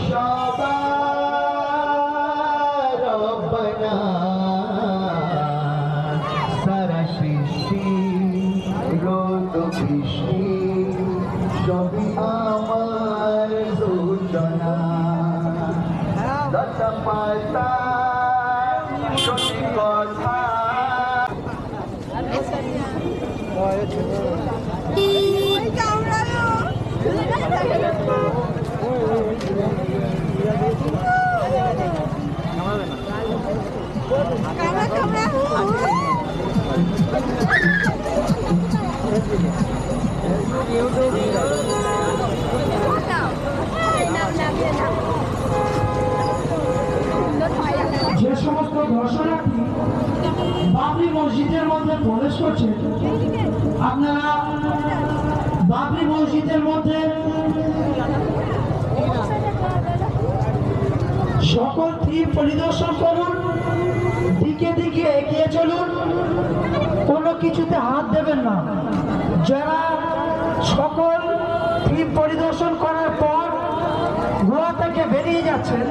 সবার রব্বানা সারা সৃষ্টি রোদ বৃষ্টি সবই আমার সূচনা লতা পাতা সত্যি কথা যে সমস্ত দর্শনার্থী বাবরি মসজিদের মধ্যে প্রবেশ করছে, আপনারা বাবরি মসজিদের মধ্যে সকল থিম পরিদর্শন করুন, দিকে দিকে এগিয়ে চলুন, কোনো কিছুতে হাত দেবেন না। যারা সকল থিম পরিদর্শন করার পর গোয়া থেকে বেরিয়ে যাচ্ছেন